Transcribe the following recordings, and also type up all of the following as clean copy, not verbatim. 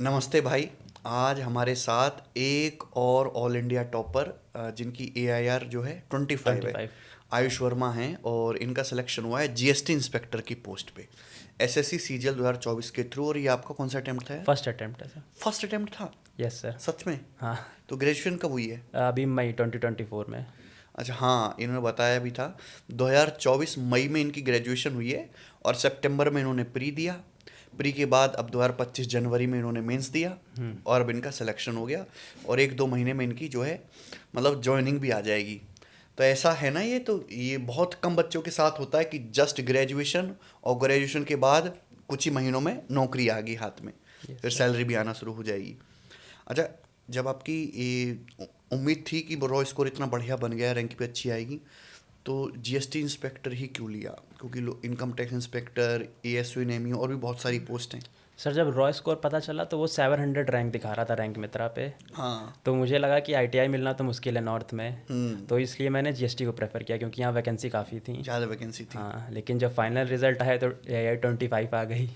नमस्ते भाई। आज हमारे साथ एक और ऑल इंडिया टॉपर जिनकी AIR जो है 25 ट्वेंटी है, फाइव आयुष वर्मा हैं और इनका सिलेक्शन हुआ है GST इंस्पेक्टर की पोस्ट पे SSC CGL 2024 के थ्रू। और ये आपका कौन सा अटेम्प्ट था? फर्स्ट अटेम्प्ट है सर। फर्स्ट अटेम्प्ट था? Yes sir. सच में? हाँ। तो ग्रेजुएशन कब हुई है? अभी मई 2024 में। अच्छा, हाँ, इन्होंने बताया भी था। 2024 मई में इनकी ग्रेजुएशन हुई है और सितंबर में इन्होंने प्री दिया। प्री के बाद अब 2025 जनवरी में इन्होंने मेंस दिया और अब इनका सिलेक्शन हो गया। और एक दो महीने में इनकी जो है मतलब ज्वाइनिंग भी आ जाएगी। तो ऐसा है ना, ये बहुत कम बच्चों के साथ होता है कि जस्ट ग्रेजुएशन और ग्रेजुएशन के बाद कुछ ही महीनों में नौकरी आ गई हाथ में, यस फिर सर। सैलरी भी आना शुरू हो जाएगी। अच्छा, जब आपकी ये उम्मीद थी कि रॉ स्कोर इतना बढ़िया बन गया, रैंक पे अच्छी आएगी, तो GST इंस्पेक्टर ही क्यों लिया? क्योंकि income tax inspector, ASU Nemi और भी बहुत सारी पोस्ट हैं। सर जब रॉ स्कोर पता चला तो वो 700 रैंक दिखा रहा था रैंक मित्रा पे। हाँ। तो मुझे लगा कि ITI मिलना तो मुश्किल है नॉर्थ में। हम्म। तो इसलिए मैंने GST को प्रेफर किया क्योंकि यहाँ वैकेंसी काफ़ी थी। ज़्यादा वैकेंसी थी। हाँ, लेकिन जब फाइनल रिजल्ट आया तो AI 25 आ गई।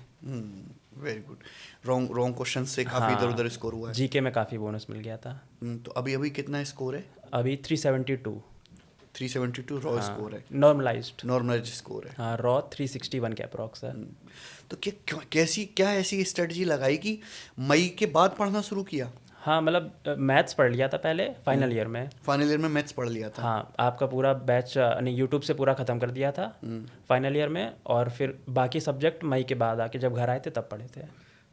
Very good. Wrong wrong question से काफ़ी इधर हाँ, उधर स्कोर हुआ है। GK में काफ़ी बोनस मिल गया था। तो अभी अभी कितना स्कोर है? अभी 372। 372 रॉ स्कोर हाँ, है। नॉर्मलाइज्ड। नॉर्मलाइज स्कोर है। हाँ, रॉ 361 के अप्रॉक्स है। तो कैसी क्या ऐसी स्ट्रेटजी लगाई कि मई के बाद पढ़ना शुरू किया? हाँ, मतलब मैथ्स पढ़ लिया था पहले फाइनल ईयर में। फाइनल ईयर में मैथ्स पढ़ लिया था? हाँ, आपका पूरा बैच नहीं, यूट्यूब से पूरा ख़त्म कर दिया था फाइनल ईयर में। और फिर बाकी सब्जेक्ट मई के बाद आके जब घर आए थे तब पढ़े थे।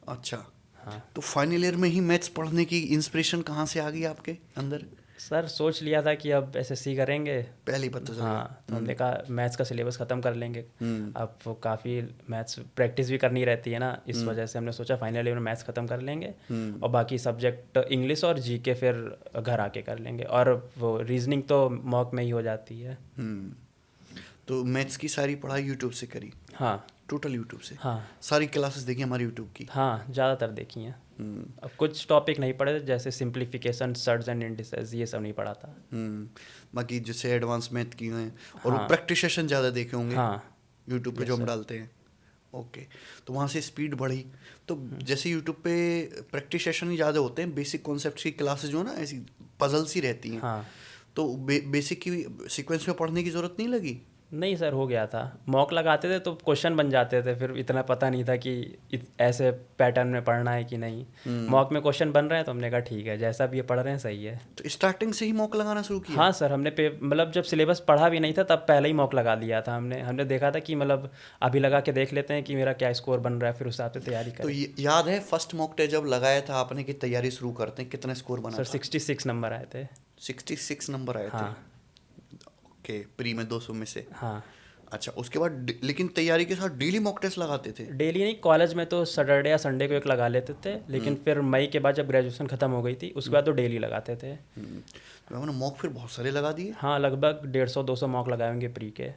अच्छा। हाँ तो फाइनल ईयर में ही मैथ्स पढ़ने की इंस्पिरेशन कहाँ से आ गई आपके अंदर? सर, सोच लिया था कि अब SSC करेंगे। पहले ही पता चल गया। हाँ, तो हमने कहा मैथ्स का सिलेबस ख़त्म कर लेंगे। हम्म। अब वो काफ़ी मैथ्स प्रैक्टिस भी करनी रहती है ना, इस हम्म। वजह से हमने सोचा फाइनल ईयर में मैथ्स ख़त्म कर लेंगे। हम्म। और बाकी सब्जेक्ट इंग्लिश और GK फिर घर आके कर लेंगे। और वो रीजनिंग तो मॉक में ही हो जाती है। हम्म। तो मैथ्स की सारी पढ़ाई यूट्यूब से करी? हाँ। टोटल यूट्यूब से? हाँ। सारी क्लासेस देखी हमारी यूट्यूब की? हाँ, ज़्यादातर देखी हैं। हम्म। अब कुछ टॉपिक नहीं पढ़े जैसे सिंप्लीफिकेशन, सर्ट्स एंड इंडिसेस, ये सब नहीं पढ़ा था। बाकी जैसे एडवांस मैथ की हैं और वो हाँ। प्रैक्टिस सेशन ज़्यादा देखे होंगे हाँ। यूट्यूब पे जो यस हम सर। डालते हैं। ओके। तो वहाँ से स्पीड बढ़ी। तो जैसे यूट्यूब पे प्रैक्टिस सेशन ही ज़्यादा होते हैं, बेसिक कॉन्सेप्ट्स की क्लासेस जो है ना ऐसी पजल्स ही रहती हैं। हाँ। तो बेसिक की सीक्वेंस में पढ़ने की ज़रूरत नहीं लगी? नहीं सर, हो गया था। मॉक लगाते थे तो क्वेश्चन बन जाते थे, फिर इतना पता नहीं था कि ऐसे पैटर्न में पढ़ना है कि नहीं। मॉक में क्वेश्चन बन रहे हैं तो हमने कहा ठीक है, जैसा भी ये पढ़ रहे हैं सही है। तो स्टार्टिंग से ही मॉक लगाना शुरू किया? हाँ सर, हमने पे मतलब जब सिलेबस पढ़ा भी नहीं था तब पहले ही मॉक लगा लिया था। हमने हमने देखा था कि मतलब अभी लगा के देख लेते हैं कि मेरा क्या स्कोर बन रहा है, फिर उस हिसाब से तैयारी तो करें। याद है फर्स्ट मॉक टेस्ट जब लगाया था आपने कि तैयारी शुरू करते हैं, कितना स्कोर बना सर था? 66 नंबर आए थे। 66 नंबर आए थे? हाँ। ओके, प्री में 200 में से। हाँ, अच्छा, उसके बाद लेकिन तैयारी के साथ डेली मॉक टेस्ट लगाते थे? डेली नहीं, कॉलेज में तो सैटरडे या संडे को एक लगा लेते थे, लेकिन फिर मई के बाद जब ग्रेजुएशन ख़त्म हो गई थी उसके बाद तो डेली लगाते थे। तो मैंने मॉक फिर बहुत सारे लगा दिए। हाँ, लगभग 150-200 मॉक लगाए होंगे प्री के।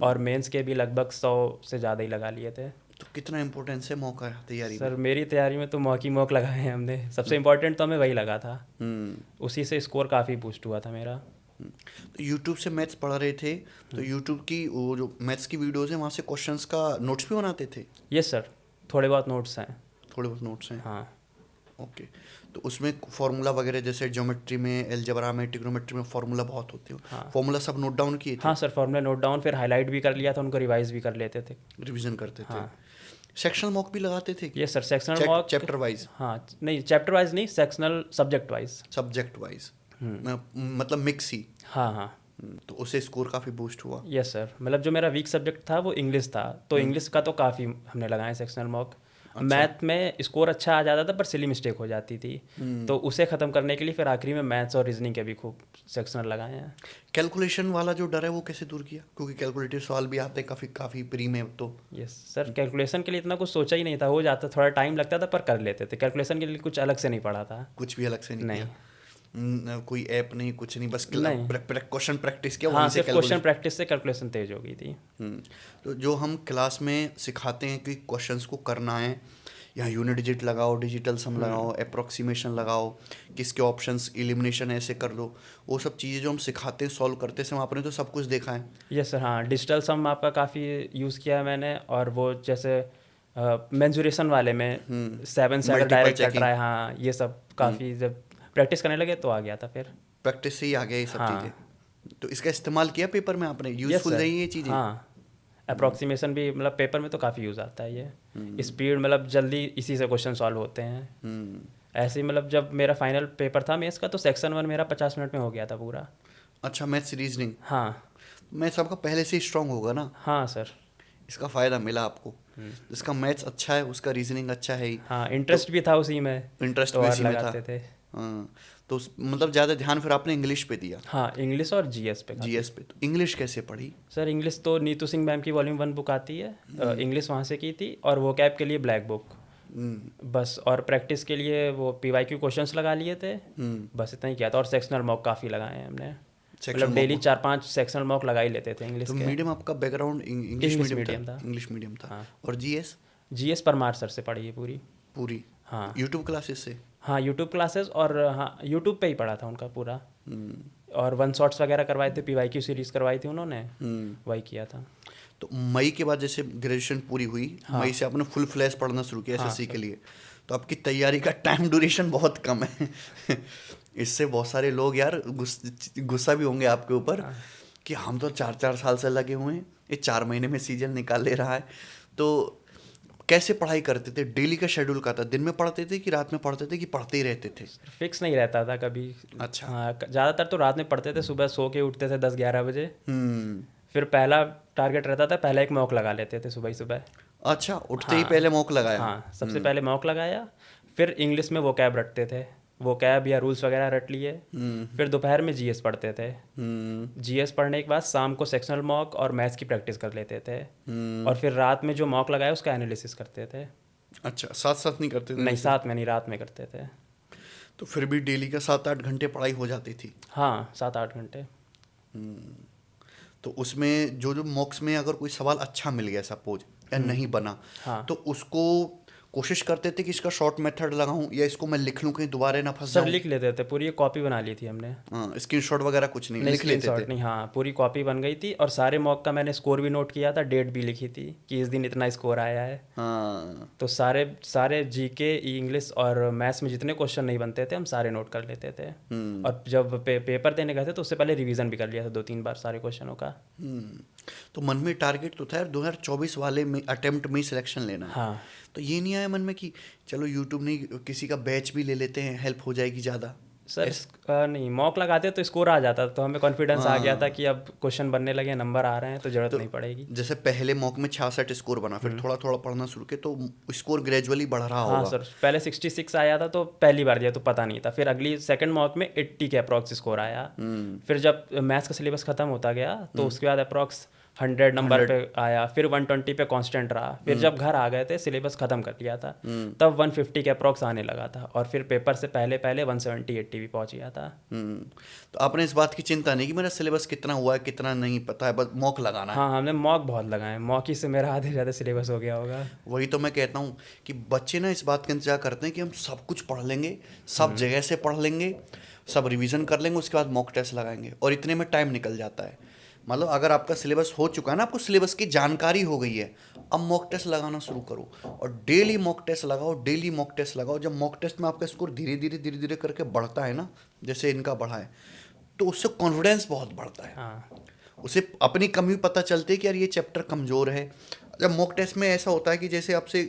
और मेंस के भी लगभग 100 से ज़्यादा ही लगा लिए थे। तो कितना इंपॉर्टेंस है मॉक का तैयारी में? सर मेरी तैयारी में तो मॉक ही मॉक लगाए हैं हमने। सबसे इम्पोर्टेंट तो हमें वही लगा था। हम्म। उसी से स्कोर काफ़ी बूस्ट हुआ था मेरा। तो यूट्यूब से मैथ्स पढ़ रहे थे, तो यूट्यूब की वो जो मैथ्स की वीडियोस हैं वहाँ से क्वेश्चंस का नोट्स भी बनाते थे? यस सर, थोड़े बहुत नोट्स हैं। थोड़े बहुत नोट्स हैं? हाँ। ओके। तो उसमें फार्मूला वगैरह जैसे ज्योमेट्री में, अलजेब्रा में, ट्रिग्नोमेट्री में फार्मूला बहुत होते हैं, हाँ। फार्मूला सब नोट डाउन किए थे? हाँ सर, फॉर्मूला नोट डाउन, फिर हाईलाइट भी कर लिया था, उनको रिवाइज भी कर लेते थे। रिवीजन करते थे? हाँ। सेक्शनल मॉक भी लगाते थे? Yes sir, sectional mock. Chapter wise? हाँ, नहीं चैप्टर वाइज नहीं, sectional subject wise. Subject wise? मतलब मिक्स ही? हाँ। हाँ। तो उससे स्कोर काफ़ी बूस्ट हुआ? यस सर, मतलब जो मेरा वीक सब्जेक्ट था वो इंग्लिश था, तो इंग्लिश का तो काफ़ी हमने लगाए सेक्शनल मॉक। अच्छा। मैथ में स्कोर अच्छा आ जाता था पर सिली मिस्टेक हो जाती थी। तो उसे ख़त्म करने के लिए फिर आखिरी में मैथ्स और रीजनिंग के भी खूब सेक्शनल लगाए हैं। कैलकुलेशन वाला जो डर है वो कैसे दूर किया? क्योंकि कैलकुलेटिव सवाल भी आते हैं काफ़ी काफ़ी प्री में अब तो। यस सर, कैलकुलेशन के लिए इतना कुछ सोचा ही नहीं था, हो जाता, थोड़ा टाइम लगता था पर कर लेते थे। कैलकुलेशन के लिए कुछ अलग से नहीं पढ़ा था। कुछ भी अलग से नहीं नहीं। किया? कोई ऐप नहीं, कुछ नहीं, बस नहीं। क्वेश्चन प्रैक्टिस किया हाँ, वहीं से सिर्फ क्वेश्चन कैलकुलेशन? प्रैक्टिस से कैलकुलेशन तेज हो गई थी। तो जो हम क्लास में सिखाते हैं कि क्वेश्चंस को करना है, यहाँ यूनिट डिजिट लगाओ, डिजिटल सम लगाओ, अप्रोक्सीमेशन लगाओ, किसके ऑप्शंस एलिमिनेशन ऐसे कर लो, वो सब चीज़ें जो हम सिखाते हैं, सॉल्व करते हैं, आपने तो सब कुछ देखा है। Yes sir. हाँ, डिजिटल सम आपका काफ़ी यूज़ किया है मैंने। और वो जैसे मेंजुरेशन वाले में 7 से अगर Multiple डायरेक्ट कट checking. रहा है, हाँ ये सब काफ़ी जब प्रैक्टिस करने लगे तो आ गया था फिर। प्रैक्टिस से ही आ गया ये सब हाँ। चीज़ें। तो इसका इस्तेमाल किया पेपर में आपने? Yes useful sir. रही ये चीज़ें? हाँ, अप्रोक्सीमेशन भी मतलब पेपर में तो काफ़ी यूज़ आता है ये। हम्म। स्पीड मतलब जल्दी इसी से क्वेश्चन सॉल्व होते हैं। हम्म। ऐसे ही मतलब जब मेरा फाइनल पेपर था मेंस का, तो सेक्शन 1 मेरा 50 मिनट में हो गया था पूरा। अच्छा, मैथ्स रीजनिंग। हाँ। मैथ्स आपका पहले से ही स्ट्रांग होगा ना, हाँ सर। इसका फ़ायदा मिला आपको। जिसका मैथ्स अच्छा है उसका रीजनिंग अच्छा है ही। हाँ, इंटरेस्ट भी था उसी में, इंटरेस्ट तो भी और इसी में था। लगाते थे। हाँ, तो मतलब ज़्यादा ध्यान फिर आपने इंग्लिश पे दिया? हाँ, इंग्लिश और जीएस पे काफ़ी। जीएस पे। तो इंग्लिश कैसे पढ़ी? सर इंग्लिश तो नीतू सिंह मैम की वॉल्यूम 1 बुक आती है, इंग्लिश वहाँ से की थी, और वो कैब के लिए ब्लैक बुक बस। और प्रैक्टिस के लिए वो पीवाईक्यू क्वेश्चंस लगा लिए थे, बस इतना ही किया था। और सेक्शनल मॉक काफ़ी लगाए हैं हमने, मतलब डेली 4-5 सेक्शनल मॉक लगा ही लेते थे इंग्लिश तो के। मीडियम आपका background English English medium medium था। इंग्लिश मीडियम था। हाँ। और जीएस? जीएस परमार सर से पढ़ी है पूरी। पूरी? हाँ। यूट्यूब क्लासेस से? हाँ, यूट्यूब क्लासेस, और हाँ यूट्यूब पे ही पढ़ा था उनका पूरा। हम्म। और 1 शॉट्स वगैरह करवाए थे, पीवाईक्यू सीरीज़ करवाई थी उन्होंने, वही किया था। तो मई के बाद जैसे ग्रेजुएशन पूरी हुई, मई से आपने फुल फ्लैश पढ़ना शुरू किया हाँ एसएससी के लिए, तो आपकी तैयारी का टाइम ड्यूरेशन बहुत कम है। इससे बहुत सारे लोग यार गुस्सा भी होंगे आपके ऊपर कि हम तो 4-4 साल से लगे हुए हैं, ये 4 महीने में सीजन निकाल ले रहा है। तो कैसे पढ़ाई करते थे? डेली का शेड्यूल का था? दिन में पढ़ते थे कि रात में पढ़ते थे कि पढ़ते ही रहते थे? फिक्स नहीं रहता था कभी। अच्छा। हाँ, ज़्यादातर तो रात में पढ़ते थे, सुबह सो के उठते थे 10-11 बजे। हम्म। फिर पहला टारगेट रहता था, पहला एक मॉक लगा लेते थे सुबह ही सुबह। अच्छा, उठते ही हाँ। पहले मॉक लगाया? हाँ, सबसे पहले मॉक लगाया, फिर इंग्लिश में वो कैब रटते थे, वो कैब या रूल्स वगैरह रट लिए। फिर दोपहर में जीएस पढ़ते थे। जीएस पढ़ने के बाद शाम को सेक्शनल मॉक और मैथ्स की प्रैक्टिस कर लेते थे। और फिर रात में जो मॉक लगाया उसका एनालिसिस करते थे। अच्छा, साथ साथ नहीं करते थे? नहीं, साथ में नहीं, रात में करते थे। तो फिर भी डेली का 7-8 घंटे पढ़ाई हो जाती थी? हाँ, 7-8 घंटे। तो उसमें जो जो मॉक्स में अगर कोई सवाल अच्छा मिल गया सपोज, या नहीं बना, हाँ। तो उसको कोशिश करते थे कि इसका शॉर्ट मेथड लगाऊं या इसको मैं लिख लूं कहीं दोबारा ना फंस सर जाऊं? लिख लेते थे, पूरी एक कॉपी बना ली थी हमने। हाँ, स्क्रीनशॉट वगैरह कुछ नहीं, नहीं, लिख लेते स्क्रीनशॉट थे? नहीं, हाँ पूरी कॉपी बन गई थी। और सारे मॉक का मैंने स्कोर भी नोट किया था, डेट भी लिखी थी कि इस दिन इतना स्कोर आया है। हाँ। तो सारे सारे जीके, इंग्लिश और मैथ्स में जितने क्वेश्चन नहीं बनते थे हम सारे नोट कर लेते थे। और जब पेपर देने गए थे तो उससे पहले रिवीजन भी कर लिया था 2-3 बार सारे क्वेश्चनों का। तो मन में टारगेट तो था यार 2024 वाले में अटेम्प्ट में सिलेक्शन लेना है। हाँ तो ये नहीं आया मन में कि चलो यूट्यूब नहीं, किसी का बैच भी ले लेते हैं, हेल्प हो जाएगी ज़्यादा? सर, नहीं मॉक लगाते तो स्कोर आ जाता, तो हमें कॉन्फिडेंस आ गया था कि अब क्वेश्चन बनने लगे, नंबर आ रहे हैं, तो ज़रूरत नहीं पड़ेगी। जैसे पहले मॉक में 66 स्कोर बना, फिर थोड़ा थोड़ा पढ़ना शुरू किया तो स्कोर ग्रेजुअली बढ़ रहा हाँ होगा? सर, पहले 66 आया था तो पहली बार दिया तो पता नहीं था। फिर अगली सेकंड मॉक में 80 के अप्रॉक्स स्कोर आया। फिर जब मैथ्स का सिलेबस ख़त्म होता गया तो उसके बाद अप्रॉक्स 100 नंबर पे आया, फिर 120 पे कांस्टेंट रहा। फिर जब घर आ गए थे, सिलेबस ख़त्म कर लिया था, तब 150 के अप्रॉक्स आने लगा था। और फिर पेपर से पहले पहले 170-80 भी पहुंच गया था। तो आपने इस बात की चिंता नहीं कि मेरा सिलेबस कितना हुआ है कितना नहीं पता है, बस मॉक लगाना है? हाँ, हमने मॉक बहुत लगाए, मॉक ही से मेरा आधे ज़्यादा सिलेबस हो गया होगा। वही तो मैं कहता हूँ कि बच्चे ना इस बात का इंतजार करते हैं कि हम सब कुछ पढ़ लेंगे, सब जगह से पढ़ लेंगे, सब रिवीजन कर लेंगे, उसके बाद मॉक टेस्ट लगाएंगे, और इतने में टाइम निकल जाता है। मतलब अगर आपका सिलेबस हो चुका है ना, आपको सिलेबस की जानकारी हो गई है, अब मॉक टेस्ट लगाना शुरू करो और डेली मॉक टेस्ट लगाओ, डेली मॉक टेस्ट लगाओ। जब मॉक टेस्ट में आपका स्कोर धीरे धीरे करके बढ़ता है ना, जैसे इनका बढ़ा है, तो उससे कॉन्फिडेंस बहुत बढ़ता है। हाँ उसे अपनी कमी पता चलती है कि यार ये चैप्टर कमज़ोर है। जब मॉक टेस्ट में ऐसा होता है कि जैसे आपसे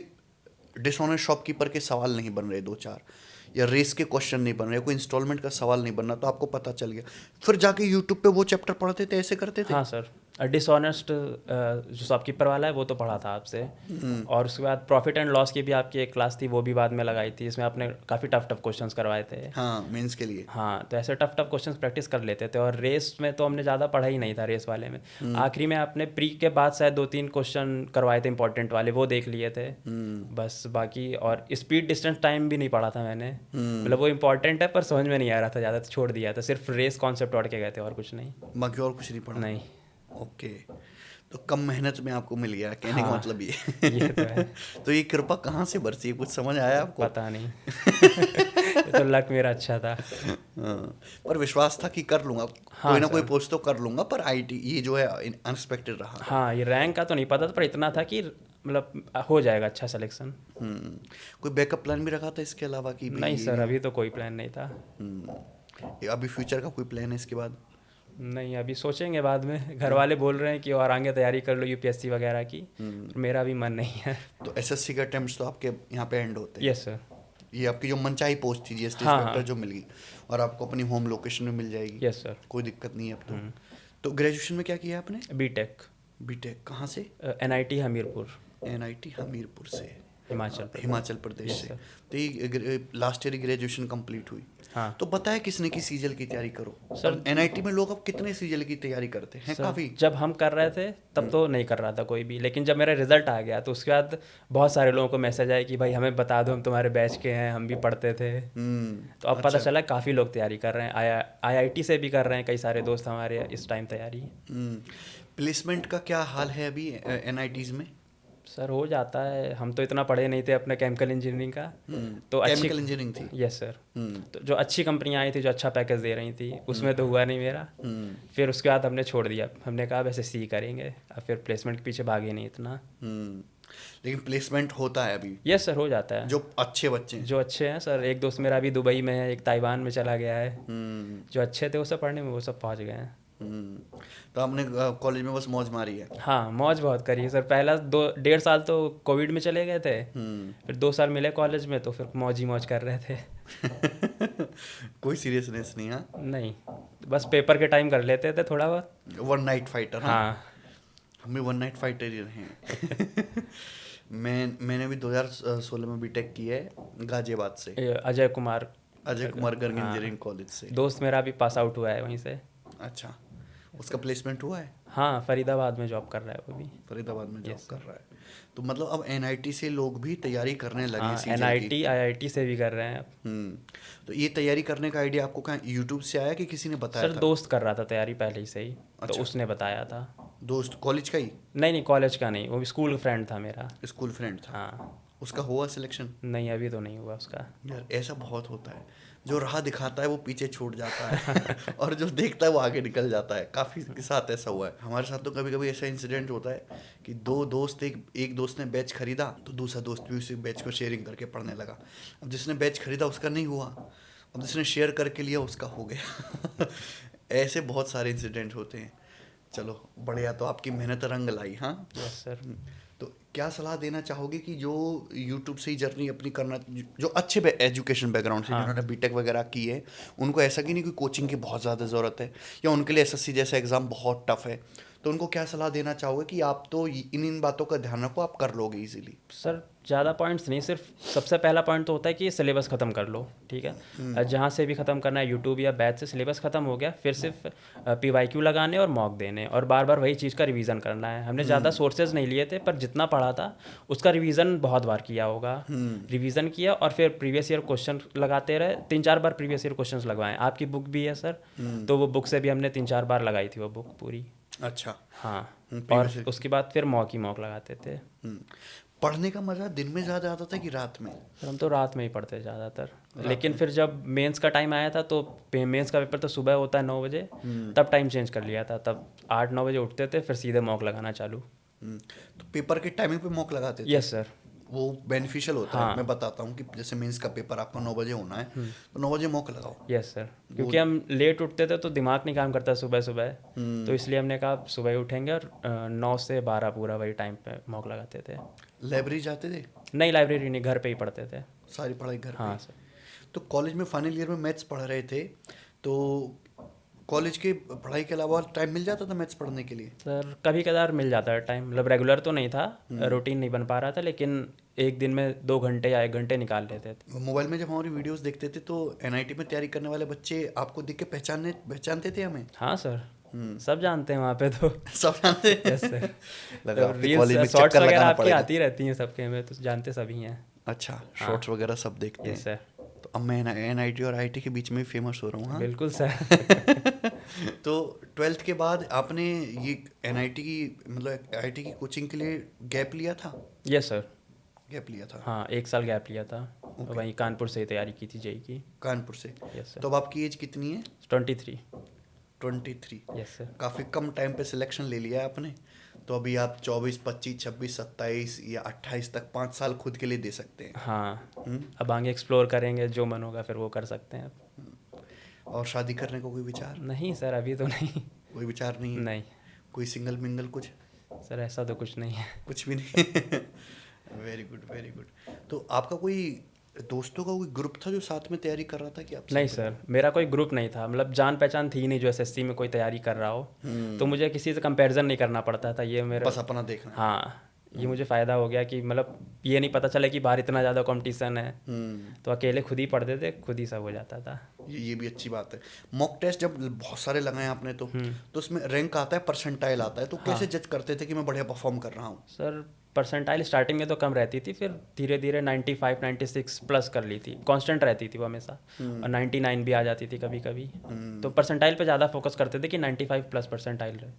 डिसऑनेस्ट शॉपकीपर के सवाल नहीं बन रहे 2-4, या रेस के क्वेश्चन नहीं बन रहे, कोई इंस्टॉलमेंट का सवाल नहीं बन रहा, तो आपको पता चल गया, फिर जाके यूट्यूब पे वो चैप्टर पढ़ते थे, ऐसे करते थे? हाँ सर, डिसऑनेस्ट जो शॉपकीपर वाला है वो तो पढ़ा था आपसे। और उसके बाद प्रॉफिट एंड लॉस की भी आपकी एक क्लास थी, वो भी बाद में लगाई थी, इसमें आपने काफ़ी टफ क्वेश्चंस करवाए थे। हाँ, मेंस के लिए। हाँ, तो ऐसे टफ क्वेश्चंस प्रैक्टिस कर लेते थे। और रेस में तो हमने ज़्यादा पढ़ा ही नहीं था, रेस वाले में आखिरी में आपने प्री के बाद शायद 2-3 क्वेश्चन करवाए थे इंपॉर्टेंट वाले, वो देख लिए थे बस। बाकी और स्पीड डिस्टेंस टाइम भी नहीं पढ़ा था मैंने, मतलब वो इंपॉर्टेंट है पर समझ में नहीं आ रहा था ज़्यादा, तो छोड़ दिया था। सिर्फ रेस कॉन्सेप्ट पढ़ के गए थे और कुछ नहीं। बाकी और कुछ नहीं पढ़ा? नहीं। ओके, तो कम मेहनत में आपको मिल गया, कहने का हाँ, मतलब ये। ये तो है। तो ये कृपा कहाँ से बरसी है, कुछ समझ आया आपको? पता नहीं। ये तो लक मेरा अच्छा था। हाँ, पर विश्वास था कि कर लूंगा, हाँ कोई ना सर। कोई पोस्ट तो कर लूंगा, पर आईटी ये जो है अनएक्सपेक्टेड रहा। हाँ, ये रैंक का तो नहीं पता था, पर इतना था कि मतलब हो जाएगा अच्छा सिलेक्शन। कोई बैकअप प्लान भी रखा था इसके अलावा कि भाई नहीं ये सर, अभी तो कोई प्लान नहीं था। अभी फ्यूचर का कोई प्लान है इसके बाद? नहीं, अभी सोचेंगे बाद में। घर वाले बोल रहे हैं कि और आगे तैयारी कर लो यूपीएससी वगैरह की, पर मेरा भी मन नहीं है। तो एसएससी के अटेम्प्ट्स तो आपके यहाँ पे एंड होते हैं? Yes sir. ये आपकी जो मनचाही पोस्ट थी जीएसटी हाँ इंस्पेक्टर हाँ। जो मिल गई, और आपको अपनी होम लोकेशन में मिल जाएगी? Yes sir. कोई दिक्कत नहीं है अब तो ग्रेजुएशन में क्या किया आपने? बीटेक बीटेक कहाँ से? एनआईटी हमीरपुर, एनआईटी हमीरपुर से, हिमाचल प्रदेश। हिमाचल प्रदेश यस से। सर। तो ये लास्ट ईयर ग्रेजुएशन कंप्लीट हुई, हाँ तो बताया किसने कि सीजल की तैयारी करो? सर। एनआईटी में लोग अब कितने सीजल की तैयारी करते हैं? सर, काफ़ी। जब हम कर रहे थे तब तो नहीं कर रहा था कोई भी, लेकिन जब मेरा रिजल्ट आ गया तो उसके बाद बहुत सारे लोगों को मैसेज आया कि भाई हमें बता दो, हम तुम्हारे बैच के हैं, हम भी पढ़ते थे। तो अब पता चला काफ़ी लोग तैयारी कर रहे हैं, आईआईटी से भी कर रहे हैं कई सारे दोस्त हमारे इस टाइम तैयारी। प्लेसमेंट का क्या हाल है अभी एनआईटीज़ में? सर हो जाता है, हम तो इतना पढ़े नहीं थे अपने केमिकल इंजीनियरिंग का, तो अच्छी केमिकल इंजीनियरिंग थी? Yes sir. तो जो अच्छी कंपनियां आई थी जो अच्छा पैकेज दे रही थी उसमें तो हुआ नहीं मेरा। फिर उसके बाद हमने छोड़ दिया, हमने कहा वैसे सी करेंगे, अब फिर प्लेसमेंट के पीछे भागे नहीं इतना। लेकिन प्लेसमेंट होता है अभी? यस सर, हो जाता है। जो अच्छे बच्चे हैं? जो अच्छे हैं सर, एक दोस्त मेरा अभी दुबई में है, एक ताइवान में चला गया है। जो अच्छे थे वो सब पढ़ने में वो सब पहुंच गए हैं। तो आपने कॉलेज में बस मौज मारी है? हाँ, मौज बहुत करी है सर। पहला 2.5 साल तो कोविड में चले गए थे, फिर 2 साल मिले कॉलेज में तो फिर मौज ही मौज कर रहे थे। कोई सीरियसनेस नहीं? हाँ, नहीं, बस पेपर के टाइम कर लेते थे थोड़ा बहुत। One night fighter? हाँ। हम भी वन नाइट फाइटर ही रहे हैं। मैंने भी 2016 में बीटेक की है गाजियाबाद से, अजय कुमार गर्ग हाँ। इंजीनियरिंग कॉलेज से। दोस्त मेरा भी पास आउट हुआ है वहीं से। अच्छा, उसका प्लेसमेंट हुआ है? हाँ, फरीदाबाद में जॉब कर रहा है वो भी। फरीदाबाद में जॉब कर रहा है। तो मतलब अब एनआईटी से लोग भी तैयारी करने लगे हाँ, सीजन की? एनआईटी आईआईटी से भी कर रहे हैं अब। तो ये तैयारी करने का आइडिया आपको कहाँ, यूट्यूब से आया कि किसी ने बताया सर था? दोस्त कर रहा था तैयारी पहले ही से ही, अच्छा। तो उसने बताया था। दोस्त कॉलेज का ही? नहीं, कॉलेज का नहीं, वो भी स्कूल फ्रेंड था मेरा। स्कूल फ्रेंड था? हाँ। उसका हुआ सिलेक्शन? नहीं, अभी तो नहीं हुआ उसका। यार ऐसा बहुत होता है, जो राह दिखाता है वो पीछे छूट जाता है और जो देखता है वो आगे निकल जाता है। काफ़ी के साथ ऐसा हुआ है हमारे साथ। तो कभी कभी ऐसा इंसिडेंट होता है कि दो दोस्त, एक दोस्त ने बैच खरीदा तो दूसरा दोस्त भी उसी बैच को शेयरिंग करके पढ़ने लगा। अब जिसने बैच खरीदा उसका नहीं हुआ, अब जिसने शेयर करके लिया उसका हो गया। ऐसे बहुत सारे इंसिडेंट होते हैं। चलो बढ़िया, तो आपकी मेहनत रंग लाई। हाँ यस सर। तो क्या सलाह देना चाहोगे कि जो यूट्यूब से ही जर्नी अपनी करना, जो अच्छे एजुकेशन बैकग्राउंड से, जिन्होंने बीटेक वगैरह की है, उनको ऐसा कि नहीं कि कोचिंग की बहुत ज़्यादा ज़रूरत है या उनके लिए एसएससी जैसा एग्ज़ाम बहुत टफ है, तो उनको क्या सलाह देना चाहोगे कि आप तो इन बातों का ध्यान रखो, आप कर लोगे इजीली? सर ज़्यादा पॉइंट्स नहीं, सिर्फ सबसे पहला पॉइंट तो होता है कि सिलेबस ख़त्म कर लो, ठीक है। जहाँ से भी ख़त्म करना है, यूट्यूब या बैच से सिलेबस ख़त्म हो गया, फिर सिर्फ पीवाईक्यू लगाने और मॉक देने और बार बार वही चीज़ का रिवीजन करना है। हमने ज़्यादा सोर्सेज नहीं लिए थे, पर जितना पढ़ा था उसका रिवीजन बहुत बार किया होगा। रिवीजन किया और फिर प्रीवियस ईयर क्वेश्चन लगाते रहे। 3-4 बार प्रीवियस ईयर क्वेश्चन लगवाएं। आपकी बुक भी है सर, तो वो बुक से भी हमने 3-4 बार लगाई थी वो बुक पूरी। अच्छा। हाँ, और उसके बाद फिर मॉक ही मॉक लगाते थे। पढ़ने का मज़ा दिन में ज़्यादा आता था कि रात में? हम तो रात में ही पढ़ते ज़्यादातर, लेकिन फिर जब मेंस का टाइम आया था तो मेंस का पेपर तो सुबह होता है 9 बजे, तब टाइम चेंज कर लिया था। तब 8-9 बजे उठते थे, फिर सीधे मॉक लगाना चालू। तो पेपर के टाइमिंग पे मॉक लगाते थे? Yes sir. वो बेनिफिशियल होता है। मैं बताता हूँ कि जैसे मेंस का पेपर आपको 9 बजे होना है तो 9 बजे मॉक लगाओ। यस सर, क्योंकि हम लेट उठते थे तो दिमाग नहीं काम करता सुबह सुबह, तो इसलिए हमने कहा सुबह ही उठेंगे और 9 से 12 पूरा वही टाइम पे मॉक लगाते थे। लाइब्रेरी जाते थे? नहीं, लाइब्रेरी नहीं, घर पे ही पढ़ते थे सारी पढ़ाई घर पे? हाँ सर। तो कॉलेज में फाइनल ईयर में मैथ्स पढ़ रहे थे, तो कॉलेज की पढ़ाई के अलावा टाइम मिल जाता था मैथ्स पढ़ने के लिए? सर कभी कदार मिल जाता है टाइम, मतलब रेगुलर तो नहीं था, रूटीन नहीं बन पा रहा था, लेकिन एक दिन में 2 घंटे या 1 घंटे निकाल लेते थे। मोबाइल में जब हमारी वीडियोस देखते थे तो एनआईटी में तैयारी करने वाले बच्चे आपको देख के पहचानते थे हमें? हाँ सर, सब जानते हैं वहाँ पे तो। सब जानते हैं? Yes sir. लगा तो आपके कॉलेज में रील्स शॉर्ट्स चक्कर वगैरह लगाना आपकी पड़ेगा। आती रहती हैं सबके में, तो जानते सभी हैं। अच्छा, शॉर्ट्स वगैरह सब देखते यस हैं। सर। तो अब मैं एनआईटी और आईटी के बीच में फेमस हो रहा हूँ। हाँ बिल्कुल सर। तो 12th के बाद आपने ये एनआईटी की, मतलब आईटी की कोचिंग के लिए गैप लिया था? Yes sir. गैप लिया था? हाँ, 1 साल गैप लिया था। वहीं कानपुर से ही तैयारी की थी जेई की। कानपुर से? Yes sir. तो अब आपकी एज कितनी है? 23। 23? Yes sir. काफ़ी कम टाइम पे सिलेक्शन ले लिया है आपने। तो अभी आप 24, 25, 26, 27 या 28 तक 5 साल खुद के लिए दे सकते हैं। हाँ, हम्म। अब आगे एक्सप्लोर करेंगे, जो मन होगा फिर वो कर सकते हैं। और शादी करने का कोई विचार? नहीं सर, अभी तो नहीं। कोई विचार नहीं है? नहीं कोई सिंगल मिंगल कुछ? सर, ऐसा तो कुछ नहीं है। कुछ भी नहीं। Very good, very good. तो आपका कोई दोस्तों का कोई ग्रुप था जो साथ में तैयारी कर रहा था कि आप नहीं सिंगल? सर, मेरा कोई ग्रुप नहीं था, मतलब जान पहचान थी नहीं जो एसएससी में कोई तैयारी कर रहा हो, तो मुझे किसी से कंपैरिजन नहीं करना पड़ता था, ये मेरा। बस अपना देखना। हाँ, ये मुझे फ़ायदा हो गया कि मतलब ये नहीं पता चले कि बाहर इतना ज़्यादा कंपटीशन है, तो अकेले खुद ही पढ़ते थे, खुद ही सब हो जाता था। ये भी अच्छी बात है। मॉक टेस्ट जब बहुत सारे लगाए आपने तो उसमें रैंक आता है, परसेंटाइल आता है, तो कैसे जज करते थे कि मैं बढ़िया परफॉर्म कर रहा हूँ? सर, परसेंटाइल स्टार्टिंग में तो कम रहती थी, फिर धीरे धीरे 95 96 प्लस कर ली थी, कांस्टेंट रहती थी वो हमेशा, और 99 भी आ जाती थी कभी कभी। तो परसेंटाइल पे ज़्यादा फोकस करते थे कि 95 प्लस परसेंटाइल रहे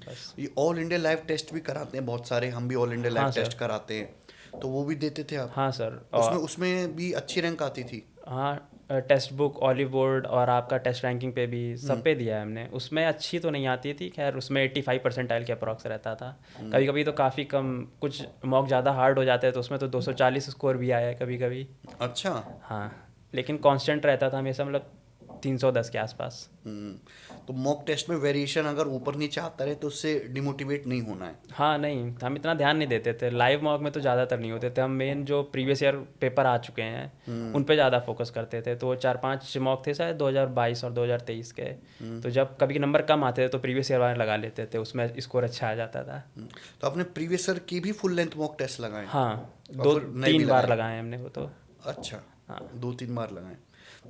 बस। ये ऑल इंडिया लाइव टेस्ट भी कराते हैं बहुत सारे, हम भी ऑल इंडिया लाइव हाँ टेस्ट सर। कराते हैं, तो वो भी देते थे आप? हाँ सर। उसमें और उसमें भी अच्छी रैंक आती थी? हाँ, टेक्स्ट बुक, ऑलिव बोर्ड और आपका टेस्ट रैंकिंग पे भी सब पे दिया है हमने। उसमें अच्छी तो नहीं आती थी, खैर उसमें 85 परसेंटाइल के अप्रॉक्स रहता था। कभी कभी तो काफ़ी कम, कुछ मॉक ज़्यादा हार्ड हो जाते हैं तो उसमें तो 240 स्कोर भी आया है कभी कभी। अच्छा। हाँ, लेकिन कांस्टेंट रहता था हमेशा, मतलब 310 के आसपास। तो मॉक टेस्ट में वेरिएशन अगर ऊपर नीचे आता रहे तो उससे डिमोटिवेट नहीं होना है? हाँ नहीं, हम इतना ध्यान नहीं देते थे, लाइव मॉक में तो ज़्यादातर नहीं होते थे, हम मेन जो प्रीवियस ईयर पेपर आ चुके हैं उन पे ज़्यादा फोकस करते थे। तो 4-5 मॉक थे शायद 2022 और 2023 के, तो जब कभी नंबर कम आते थे तो प्रीवियस ईयर वाले लगा लेते थे, उसमें स्कोर अच्छा आ जाता था। तो आपने प्रीवियस ईयर की भी फुल लेंथ मॉक टेस्ट लगाए? हाँ, और फिर नए भी 2-3 बार लगाए? लगाए हमने वो तो। अच्छा। हाँ। 2-3 बार लगाए।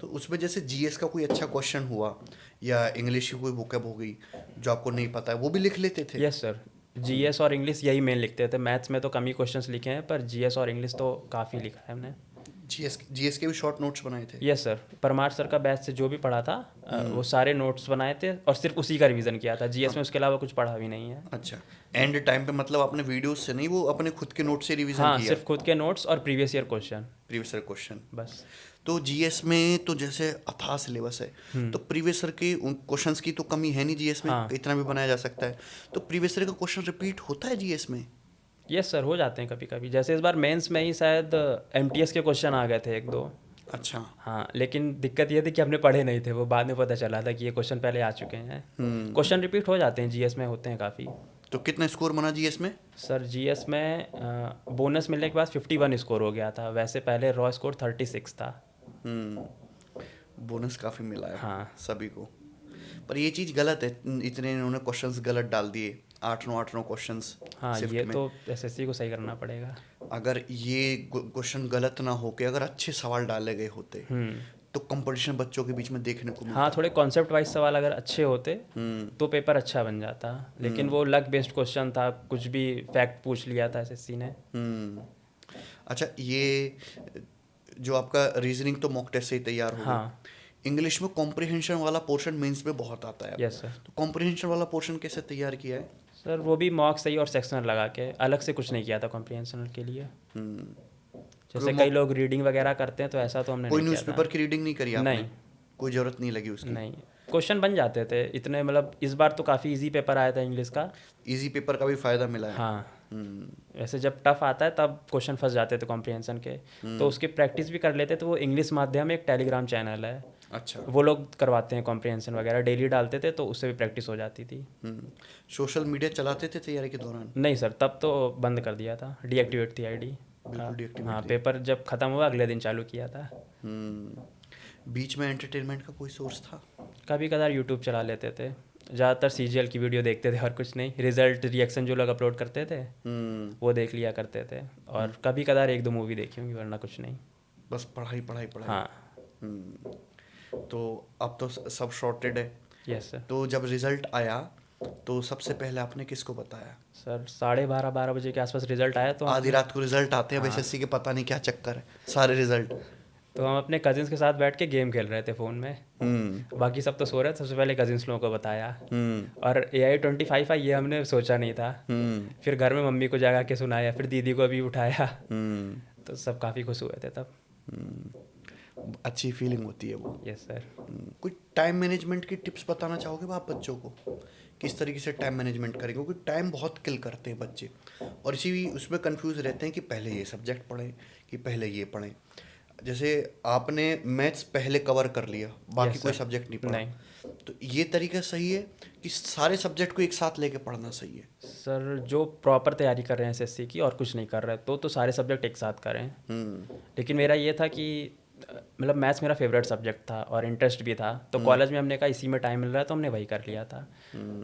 तो उसमें जैसे जीएस का कोई अच्छा क्वेश्चन हुआ या इंग्लिश की कोई वोकैब हो गई जो आपको नहीं पता है, वो भी लिख लेते थे? यस सर, जीएस और इंग्लिश यही मेन लिखते थे, मैथ्स में तो कम ही क्वेश्चंस लिखे हैं, पर जीएस और इंग्लिश तो काफ़ी लिखा है हमने। जीएस के भी शॉर्ट नोट्स बनाए थे? यस सर, परमार सर का बैच से जो भी पढ़ा था वो सारे नोट्स बनाए थे और सिर्फ उसी का रिवीजन किया था, जीएस में उसके अलावा कुछ पढ़ा भी नहीं है। अच्छा। एंड टाइम पे मतलब आपने वीडियोस से नहीं, वो अपने खुद के नोट से रिवीजन हाँ, किया? सिर्फ खुद के नोट्स और previous year question previous year question बस। तो जीएस में तो जैसे अथाह सिलेबस है, तो प्रीवियस ईयर के क्वेश्चंस की तो कमी है नहीं जीएस में, हाँ। इतना भी बनाया जा सकता है। तो प्रीवियस ईयर का क्वेश्चन रिपीट होता है जीएस में? यस सर, हो जाते हैं कभी कभी, जैसे इस बार मेंस में ही शायद एमटीएस के क्वेश्चन आ गए थे 1-2। अच्छा। हाँ, लेकिन दिक्कत ये थी कि हमने पढ़े नहीं थे, वो बाद में पता चला था कि ये क्वेश्चन पहले आ चुके हैं। क्वेश्चन रिपीट हो जाते हैं जीएस में, होते हैं काफ़ी। तो कितना स्कोर बना जीएस में? सर जीएस में बोनस मिलने के बाद 51 स्कोर हो गया था, वैसे पहले रॉ स्कोर 36 था। बोनस काफ़ी मिला है हाँ। सभी को। पर ये चीज़ गलत है, इतने इन्होंने क्वेश्चंस गलत डाल दिए, 8-9 क्वेश्चंस हाँ, शिफ्ट ये में। तो एसएससी को सही करना पड़ेगा। अगर ये क्वेश्चन गलत ना होके अगर अच्छे सवाल डाले गए होते तो कंपटीशन बच्चों के बीच में देखने को मिलता। हाँ, थोड़े कॉन्सेप्ट वाइज सवाल अगर अच्छे होते तो पेपर अच्छा बन जाता, लेकिन वो लक बेस्ड क्वेश्चन था, कुछ भी फैक्ट पूछ लिया था एसएससी ने। अच्छा, ये जो आपका रीजनिंग तो मॉक टेस्ट से ही तैयार हो गया। हाँ। इंग्लिश में कॉम्प्रिहेंशन वाला पोर्शन मेंस में बहुत आता है। Yes sir. तो कॉम्प्रिहेंशन वाला पोर्शन कैसे तैयार किया है? सर वो भी मॉक सही और सेक्शनल लगा के, अलग से कुछ नहीं किया था कॉम्प्रिहेंशन के लिए। जैसे कई लोग रीडिंग वगैरह करते हैं, तो ऐसा तो हमने कोई नहीं किया न्यूज़पेपर था। की रीडिंग नहीं करी आपने? नहीं। कोई ज़रूरत नहीं लगी उसकी? नहीं, क्वेश्चन बन जाते थे इतने, मतलब इस बार तो काफ़ी इजी पेपर आया था इंग्लिश का। इजी पेपर का भी फ़ायदा मिला है? हाँ। वैसे जब टफ आता है तब क्वेश्चन फंस जाते थे कॉम्प्रिहेंशन के, तो उसकी प्रैक्टिस भी कर लेते थे। वो इंग्लिश माध्यम एक टेलीग्राम चैनल है, अच्छा। वो लोग करवाते हैं कॉम्प्रिहेंशन वगैरह, डेली डालते थे, तो उससे भी प्रैक्टिस हो जाती थी। सोशल मीडिया चलाते थे तैयारी के दौरान? नहीं सर, तब तो बंद कर दिया था, डीएक्टिवेट थी आईडी। बिल्कुल deactivate हाँ, थी। पेपर जब ख़त्म हुआ अगले दिन चालू किया था। बीच में एंटरटेनमेंट का कोई सोर्स था? कभी कदार यूट्यूब चला लेते थे, ज़्यादातर सीजीएल की वीडियो देखते थे और कुछ नहीं, रिजल्ट रिएक्शन जो लोग अपलोड करते थे वो देख लिया करते थे, और कभी कदार 1-2 मूवी देखी होंगी, वरना कुछ नहीं। बस पढ़ाई पढ़ाई पढ़ाई। हाँ। तो अब तो सब शॉर्टेड है। Yes sir. तो जब रिजल्ट आया तो सबसे पहले आपने किसको बताया? सर 12:30 बजे के आसपास रिजल्ट आया, तो आधी रात को रिजल्ट आते हैं, अब एसएससी के पता नहीं क्या चक्कर है, सारे रिजल्ट। तो हम अपने कजिन्स के साथ बैठ के गेम खेल रहे थे फ़ोन में। बाकी सब तो सो रहे थे, सबसे पहले कजिन्स लोगों को बताया। और AI-25 ये हमने सोचा नहीं था। फिर घर में मम्मी को जागा के सुनाया, फिर दीदी को भी उठाया, तो सब काफ़ी खुश हुए थे तब। अच्छी फीलिंग होती है वो। Yes sir. कोई टाइम मैनेजमेंट की टिप्स बताना चाहोगे आप बच्चों को, किस तरीके से टाइम मैनेजमेंट करें, क्योंकि टाइम बहुत किल करते हैं बच्चे और इसी उसमें कंफ्यूज रहते हैं कि पहले ये सब्जेक्ट पढ़ें कि पहले ये पढ़ें। जैसे आपने मैथ्स पहले कवर कर लिया, बाकी Yes, कोई sir. सब्जेक्ट नहीं पढ़ा, नहीं तो ये तरीका सही है कि सारे सब्जेक्ट को एक साथ लेके पढ़ना सही है? सर, जो प्रॉपर तैयारी कर रहे हैं एसएससी की और कुछ नहीं कर रहे तो सारे सब्जेक्ट एक साथ करें। लेकिन मेरा ये था कि मतलब मैथ्स मेरा फेवरेट सब्जेक्ट था और इंटरेस्ट भी था, तो कॉलेज में हमने कहा इसी में टाइम मिल रहा है तो हमने वही कर लिया था।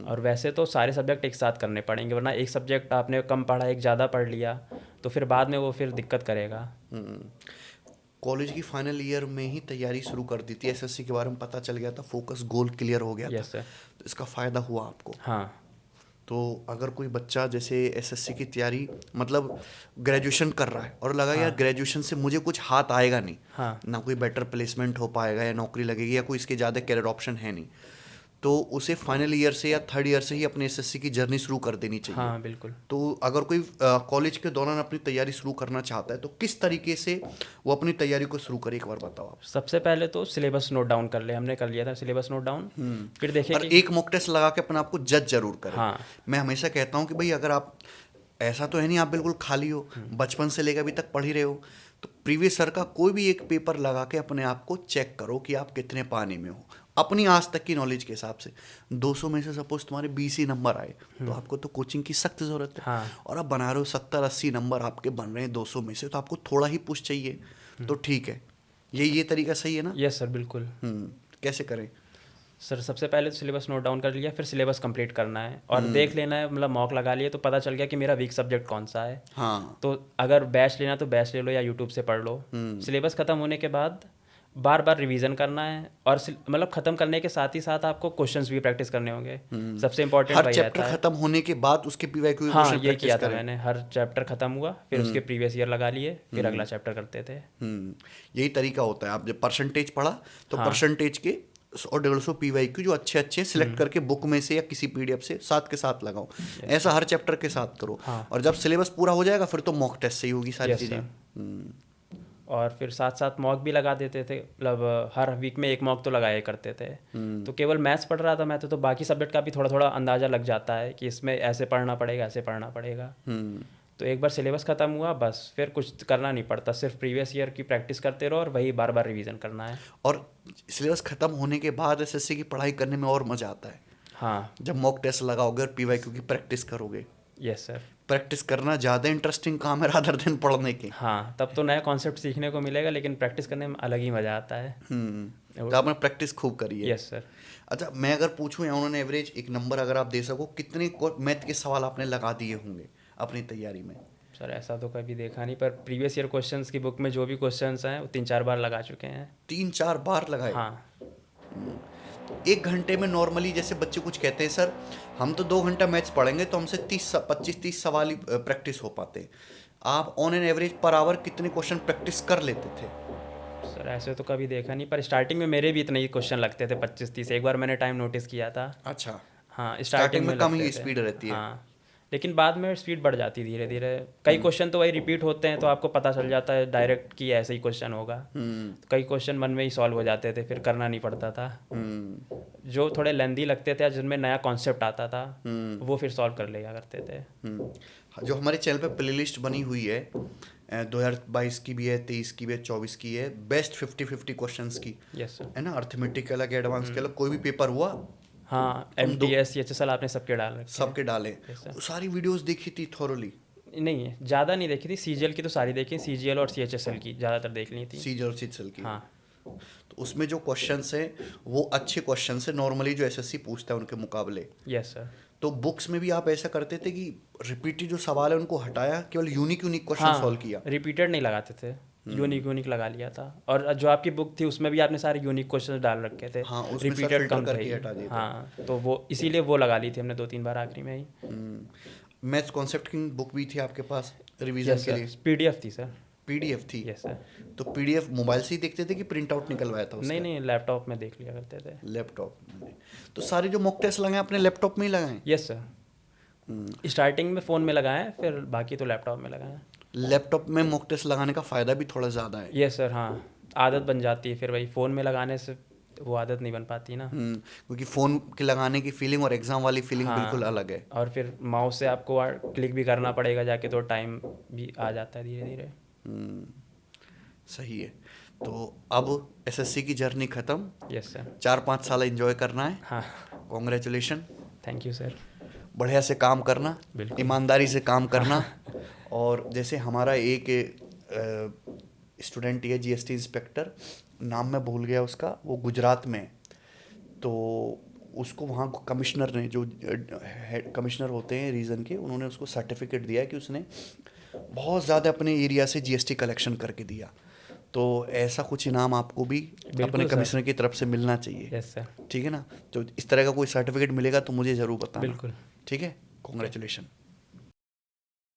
और वैसे तो सारे सब्जेक्ट एक साथ करने पड़ेंगे, वरना एक सब्जेक्ट आपने कम पढ़ा, एक ज़्यादा पढ़ लिया तो फिर बाद में वो फिर दिक्कत करेगा। कॉलेज की फाइनल ईयर में ही तैयारी शुरू कर दी थी, एसएससी के बारे में पता चल गया था, फोकस गोल क्लियर हो गया था, यस सर। तो इसका फ़ायदा हुआ आपको। हाँ। तो अगर कोई बच्चा जैसे एसएससी की तैयारी मतलब ग्रेजुएशन कर रहा है और लगा यार ग्रेजुएशन से मुझे कुछ हाथ आएगा नहीं, हाँ। ना कोई बेटर प्लेसमेंट हो पाएगा या नौकरी लगेगी या कोई इसके ज़्यादा कैरियर ऑप्शन है नहीं, तो उसे फाइनल ईयर से या थर्ड ईयर से ही अपने एसएससी की जर्नी शुरू कर देनी चाहिए। हाँ बिल्कुल। तो अगर कोई कॉलेज के दौरान अपनी तैयारी शुरू करना चाहता है तो किस तरीके से वो अपनी तैयारी को शुरू करे, एक बार बताओ आप। सबसे पहले तो सिलेबस नोट डाउन कर ले, हमने कर लिया था सिलेबस नोट डाउन। फिर देखें और कि एक मॉक टेस्ट लगा के अपने आप को जज जरूर करें। हाँ। मैं हमेशा कहता हूँ कि भाई अगर आप, ऐसा तो है नहीं आप बिल्कुल खाली हो, बचपन से लेकर अभी तक पढ़ ही रहे हो, तो प्रीवियस ईयर का कोई भी एक पेपर लगा के अपने आप को चेक करो कि आप कितने पानी में हो, अपनी आज तक की नॉलेज के हिसाब से। 200 में से सपोज तुम्हारे 20 ही नंबर आए तो आपको तो कोचिंग की सख्त ज़रूरत है। हाँ। और आप बना रहे हो 70-80 नंबर आपके बन रहे हैं 200 में से, तो आपको थोड़ा ही पुश चाहिए, तो ठीक है, ये तरीका सही है ना? यस सर बिल्कुल। कैसे करें? सर सबसे पहले तो सिलेबस नोट डाउन कर लिया, फिर सिलेबस कंप्लीट करना है और देख लेना है, मतलब मॉक लगा लिए तो पता चल गया कि मेरा वीक सब्जेक्ट कौन सा है। हाँ। तो अगर बैच लेना तो बैच ले लो या यूट्यूब से पढ़ लो। सिलेबस ख़त्म होने के बाद बार बार रिवीजन करना है और मतलब ख़त्म करने के साथ ही साथ आपको क्वेश्चंस भी प्रैक्टिस करने होंगे। सबसे इंपॉर्टेंट हर वही चैप्टर रहता है। खत्म होने के बाद उसके पीवाईक्यू हाँ, क्वेश्चन ये प्रैक्टिस किया था करें। मैंने, हर चैप्टर ख़त्म हुआ फिर उसके प्रीवियस ईयर लगा लिए, फिर अगला चैप्टर करते थे। यही तरीका होता है। आप जब परसेंटेज पढ़ा तो हाँ। परसेंटेज के 100-150 पीवाईक्यू जो अच्छे अच्छे सिलेक्ट करके बुक में से या किसी पीडीएफ से साथ के साथ लगाओ। ऐसा हर चैप्टर के साथ करो। हाँ। और जब सिलेबस पूरा हो जाएगा फिर तो मॉक टेस्ट से ही होगी सारी Yes, चीज़ें। और फिर साथ साथ मॉक भी लगा देते थे, मतलब हर वीक में एक मॉक तो लगाया करते थे। तो केवल मैथ्स पढ़ रहा था मैं तो बाकी सब्जेक्ट का भी थोड़ा थोड़ा अंदाज़ा लग जाता है कि इसमें ऐसे पढ़ना पड़ेगा, ऐसे पढ़ना पड़ेगा। तो एक बार सिलेबस ख़त्म हुआ बस फिर कुछ करना नहीं पड़ता, सिर्फ प्रीवियस ईयर की प्रैक्टिस करते रहो और वही बार बार रिवीजन करना है। और सिलेबस खत्म होने के बाद एसएससी की पढ़ाई करने में और मज़ा आता है हाँ। जब मॉक टेस्ट लगाओगे और पीवाईक्यू की प्रैक्टिस करोगे। Yes sir. प्रैक्टिस करना ज़्यादा इंटरेस्टिंग काम है रादर देन पढ़ने के। हाँ, तब तो नया कॉन्सेप्ट सीखने को मिलेगा लेकिन प्रैक्टिस करने में अलग ही मज़ा आता है। तो आपने प्रैक्टिस खूब करी है। Yes sir. अच्छा, मैं अगर पूछूं या उन्होंने एवरेज एक नंबर अगर आप दे सको, कितने मैथ के सवाल आपने लगा दिए होंगे अपनी तैयारी में? सर ऐसा तो कभी देखा नहीं, पर प्रीवियस ईयर क्वेश्चंस की बुक में जो भी क्वेश्चंस हैं वो 3-4 बार लगा चुके हैं। 3-4 बार लगाए? हाँ। एक घंटे में नॉर्मली जैसे बच्चे कुछ कहते हैं सर हम तो 2 घंटा मैथ्स पढ़ेंगे तो हमसे 25-30 सवाल ही प्रैक्टिस हो पाते हैं, आप on an average per hour कितने क्वेश्चन प्रैक्टिस कर लेते थे? सर ऐसे तो कभी देखा नहीं, पर स्टार्टिंग में मेरे भी इतने ही क्वेश्चन लगते थे, 25-30। एक बार मैंने टाइम नोटिस किया था। अच्छा। हाँ, स्टार्टिंग में कम ही लगते थे। स्पीड रहती है। हाँ, लेकिन बाद में स्पीड बढ़ जाती धीरे धीरे। कई क्वेश्चन तो वही रिपीट होते हैं तो आपको पता चल जाता है डायरेक्ट कि ऐसे ही क्वेश्चन होगा। तो कई क्वेश्चन मन में ही सॉल्व हो जाते थे, फिर करना नहीं पड़ता था। जो थोड़े लेंदी लगते थे जिनमें नया कॉन्सेप्ट आता था वो फिर सॉल्व कर लिया करते थे। जो हमारे चैनल पे प्लेलिस्ट बनी हुई है 2022 की भी है, 23 की भी है, 24 की है, बेस्ट 50-50 क्वेश्चंस की। Yes sir. है ना, अर्थमेटिक के अलग, एडवांस के अलग, कोई भी पेपर हुआ हाँ, MTS CHSL आपने सबके डाल रखे हैं। सबके डाले। Yes, sir. सारी वीडियोस देखी थी थॉरोली? नहीं, ज़्यादा नहीं देखी थी। CGL की तो सारी देखी, CGL और CHSL की ज़्यादातर देख ली थी। सीजल और सीजल की। हाँ। तो उसमें जो क्वेश्चंस हैं वो अच्छे क्वेश्चंस हैं नॉर्मली जो एसएससी पूछता है उनके मुकाबले। Yes sir. तो बुक्स में भी आप ऐसा करते थे कि रिपीटेड जो सवाल है उनको हटाया, केवल यूनिक क्वेश्चन सॉल्व किया? रिपीटेड नहीं लगाते थे, यूनिक लगा लिया था। और जो आपकी बुक थी उसमें भी आपने सारे यूनिक क्वेश्चन डाल रखे थे। हाँ, उसमें सब रिपीटेड filter कम करके थे। हटा दिए थे। हाँ, तो वो इसीलिए वो लगा ली थी हमने 2-3 बार आखिरी में ही। मैथ्स कॉन्सेप्ट की बुक भी थी आपके पास रिवीजन यस के लिए? सर, PDF थी सर। पीडीएफ थी? Yes sir. तो पीडीएफ मोबाइल से ही देखते थे कि प्रिंट आउट निकलवाया था उसका? नहीं, लैपटॉप में देख लिया करते थे। लैपटॉप में? तो सारे जो मॉक टेस्ट लगाए अपने लैपटॉप में ही लगाए? Yes sir. स्टार्टिंग में फ़ोन में लगाए, फिर बाकी तो लैपटॉप में लगाए। लैपटॉप में मॉक टेस्ट लगाने का फ़ायदा भी थोड़ा ज़्यादा है। Yes sir. हाँ, आदत बन जाती है, फिर वही फ़ोन में लगाने से वो आदत नहीं बन पाती ना। क्योंकि फ़ोन के लगाने की फीलिंग और एग्ज़ाम वाली फीलिंग बिल्कुल हाँ, अलग है। और फिर माउस से आपको क्लिक भी करना पड़ेगा जाके, तो टाइम भी आ जाता है धीरे धीरे। हम्म, सही है। तो अब एसएससी की जर्नी ख़त्म, यस सर। 4-5 साल एंजॉय करना है। हाँ, कॉन्ग्रेचुलेशन। Thank you sir. बढ़िया से काम करना, बिल्कुल। ईमानदारी से काम करना। हाँ। और जैसे हमारा एक स्टूडेंट ही है, जीएसटी इंस्पेक्टर, नाम मैं भूल गया उसका, वो गुजरात में है। तो उसको वहाँ कमिश्नर ने, जो हेड कमिश्नर होते हैं रीजन के, उन्होंने उसको सर्टिफिकेट दिया कि उसने बहुत ज़्यादा अपने एरिया से जीएसटी कलेक्शन करके दिया। तो ऐसा कुछ इनाम आपको भी अपने बिल्कुल सर। कमिश्नर की तरफ से मिलना चाहिए। Yes sir. ठीक है ना? तो इस तरह का कोई सर्टिफिकेट मिलेगा तो मुझे ज़रूर बताना। बिल्कुल। ठीक है? ओके। कॉन्ग्रेचुलेशन।